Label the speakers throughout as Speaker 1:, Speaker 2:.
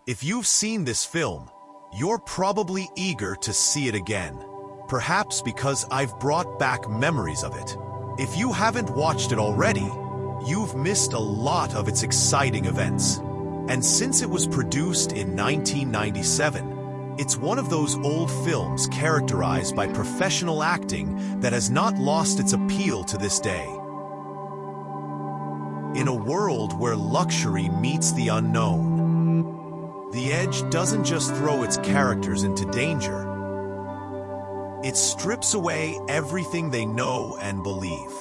Speaker 1: If you've seen this film, you're probably eager to see it again. Perhaps because I've brought back memories of it. If you haven't watched it already, you've missed a lot of its exciting events. And since it was produced in 1997, it's one of those old films characterized by professional acting that has not lost its appeal to this day. In a world where luxury meets the unknown, The Edge doesn't just throw its characters into danger. It strips away everything they know and believe.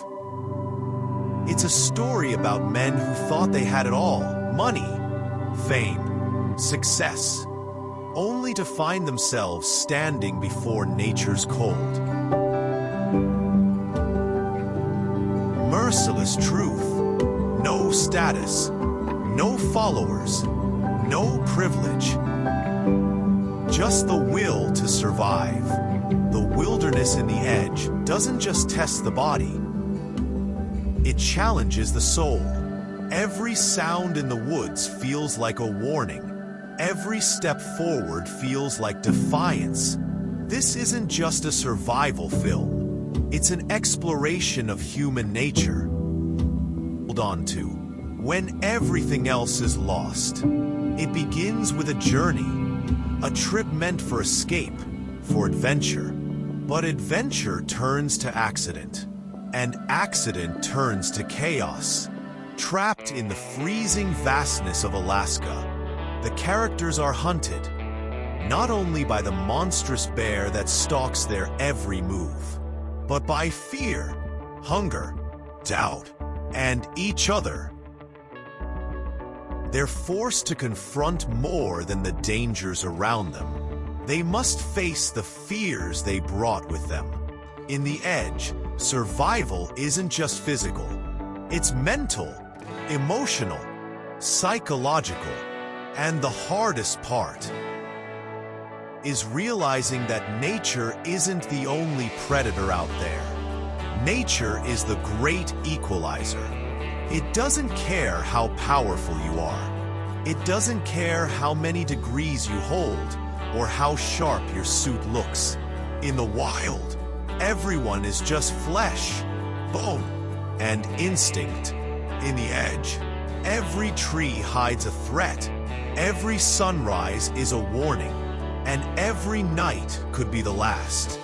Speaker 1: It's a story about men who thought they had it all: money, fame, success, only to find themselves standing before nature's cold. Merciless truth. No status, no followers, no privilege. Just the will to survive. The wilderness in The Edge doesn't just test the body. It challenges the soul. Every sound in the woods feels like a warning. Every step forward feels like defiance. This isn't just a survival film. It's an exploration of human nature. Hold on to. When everything else is lost. It begins with a journey. A trip meant for escape, for adventure. But adventure turns to accident. And accident turns to chaos. Trapped in the freezing vastness of Alaska, the characters are hunted, not only by the monstrous bear that stalks their every move, but by fear, hunger, doubt, and each other. They're forced to confront more than the dangers around them. They must face the fears they brought with them. In The Edge, survival isn't just physical. It's mental, emotional, psychological, and the hardest part is realizing that nature isn't the only predator out there. Nature is the great equalizer. It doesn't care how powerful you are. It doesn't care how many degrees you hold or how sharp your suit looks. In the wild, everyone is just flesh, bone, and instinct. In The Edge, every tree hides a threat, every sunrise is a warning, and every night could be the last.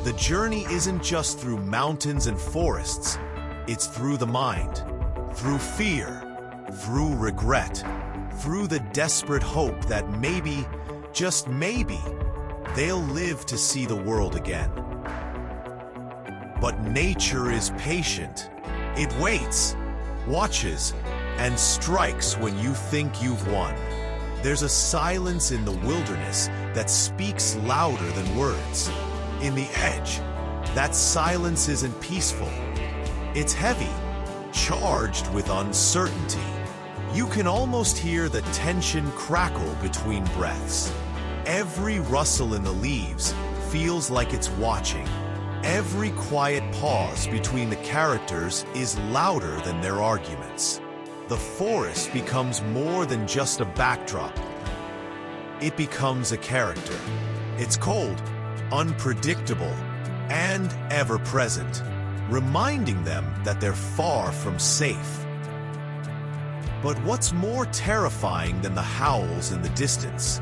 Speaker 1: The journey isn't just through mountains and forests, it's through the mind, through fear, through regret, through the desperate hope that maybe, just maybe, they'll live to see the world again. But nature is patient. It waits, watches, and strikes when you think you've won. There's a silence in the wilderness that speaks louder than words. In The Edge, that silence isn't peaceful. It's heavy, charged with uncertainty. You can almost hear the tension crackle between breaths. Every rustle in the leaves feels like it's watching. Every quiet pause between the characters is louder than their arguments. The forest becomes more than just a backdrop. It becomes a character. It's cold, unpredictable, and ever-present, reminding them that they're far from safe. But what's more terrifying than the howls in the distance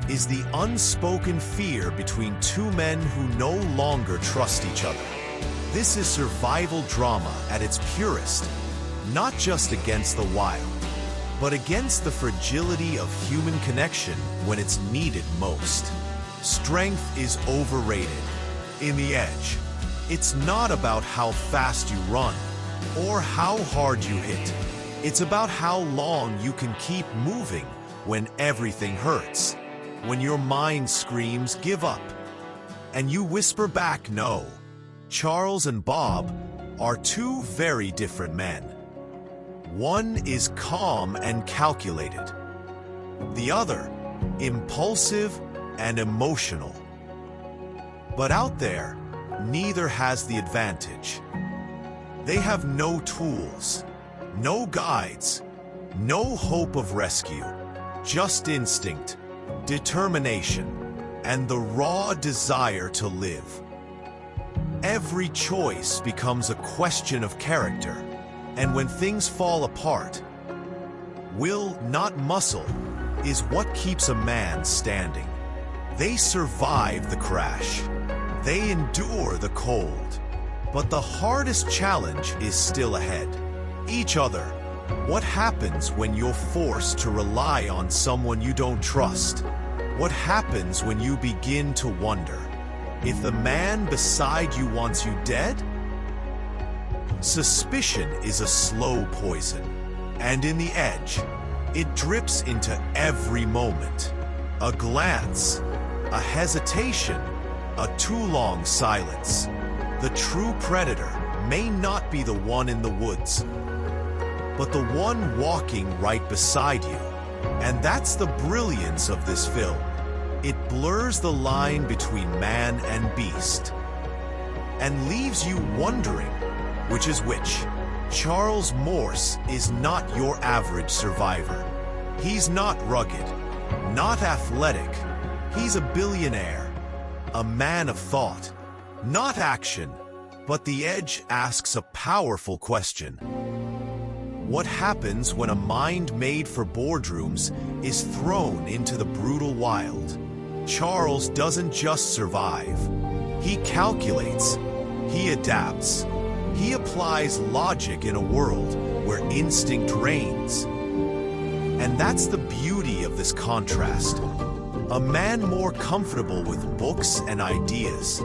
Speaker 1: is the unspoken fear between two men who no longer trust each other. This is survival drama at its purest, not just against the wild, but against the fragility of human connection when it's needed most. Strength is overrated. In The Edge, it's not about how fast you run or how hard you hit. It's about how long you can keep moving when everything hurts. When your mind screams, "Give up," and you whisper back, "No." Charles and Bob are two very different men. One is calm and calculated. The other, impulsive and emotional. But out there, neither has the advantage. They have no tools, no guides, no hope of rescue, just instinct, determination, and the raw desire to live. Every choice becomes a question of character, and when things fall apart, will, not muscle, is what keeps a man standing. They survive the crash. They endure the cold. But the hardest challenge is still ahead. Each other. What happens when you're forced to rely on someone you don't trust? What happens when you begin to wonder if the man beside you wants you dead? Suspicion is a slow poison, and in the edge, it drips into every moment. A glance, a hesitation, a too long silence. The true predator may not be the one in the woods, but the one walking right beside you. And that's the brilliance of this film. It blurs the line between man and beast, and leaves you wondering which is which. Charles Morse is not your average survivor. He's not rugged, not athletic. He's a billionaire, a man of thought, not action. But The Edge asks a powerful question. What happens when a mind made for boardrooms is thrown into the brutal wild? Charles doesn't just survive. He calculates. He adapts. He applies logic in a world where instinct reigns. And that's the beauty of this contrast. A man more comfortable with books and ideas,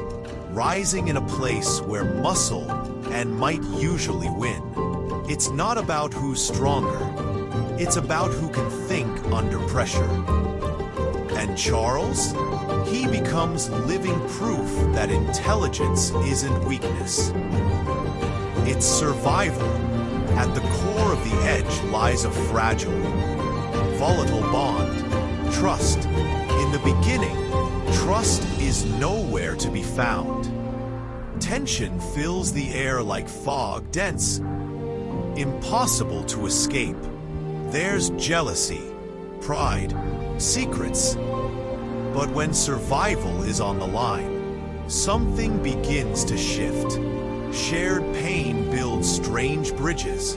Speaker 1: rising in a place where muscle and might usually win. It's not about who's stronger. It's about who can think under pressure. And Charles? He becomes living proof that intelligence isn't weakness. It's survival. At the core of The Edge lies a fragile, volatile bond. Trust. In the beginning, trust is nowhere to be found. Tension fills the air like fog, dense, impossible to escape. There's jealousy, pride, secrets. But when survival is on the line, something begins to shift. Shared pain builds strange bridges.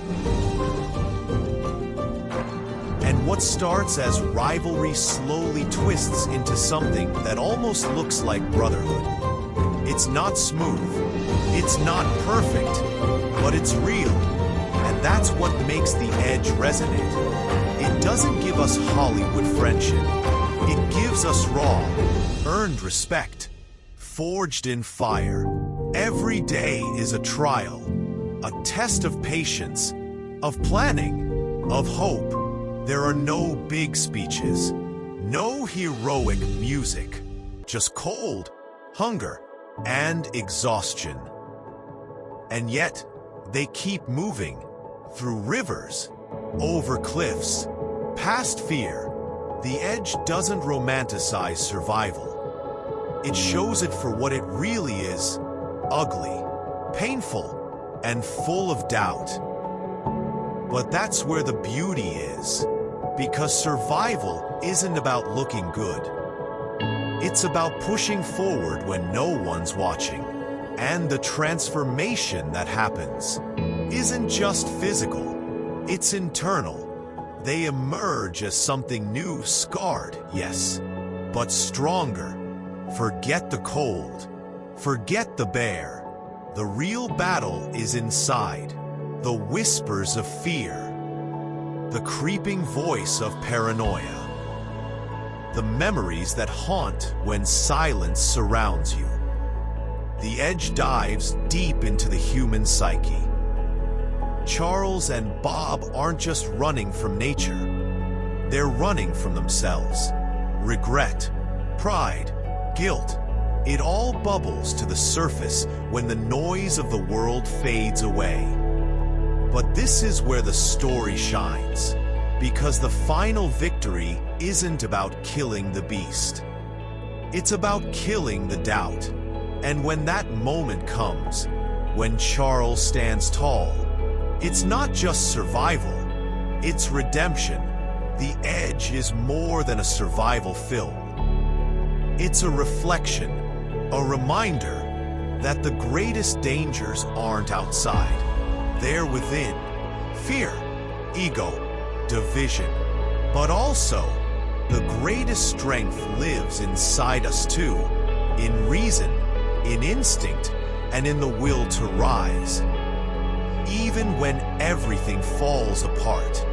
Speaker 1: And what starts as rivalry slowly twists into something that almost looks like brotherhood. It's not smooth, it's not perfect, but it's real. And that's what makes The Edge resonate. It doesn't give us Hollywood friendship. It gives us raw, earned respect, forged in fire. Every day is a trial, a test of patience, of planning, of hope. There are no big speeches, no heroic music, just cold, hunger, and exhaustion. And yet, they keep moving through rivers, over cliffs, past fear. The Edge doesn't romanticize survival. It shows it for what it really is: ugly, painful, and full of doubt. But that's where the beauty is, because survival isn't about looking good. It's about pushing forward when no one's watching. And the transformation that happens isn't just physical, it's internal. They emerge as something new, scarred, yes, but stronger. Forget the cold, forget the bear. The real battle is inside. The whispers of fear, the creeping voice of paranoia, the memories that haunt when silence surrounds you. The Edge dives deep into the human psyche. Charles and Bob aren't just running from nature. They're running from themselves. Regret, pride, guilt. It all bubbles to the surface when the noise of the world fades away. But this is where the story shines, because the final victory isn't about killing the beast. It's about killing the doubt. And when that moment comes, when Charles stands tall, it's not just survival, it's redemption. The Edge is more than a survival film. It's a reflection, a reminder that the greatest dangers aren't outside. They're within. Fear, ego, division. But also, the greatest strength lives inside us too, in reason, in instinct, and in the will to rise. Even when everything falls apart.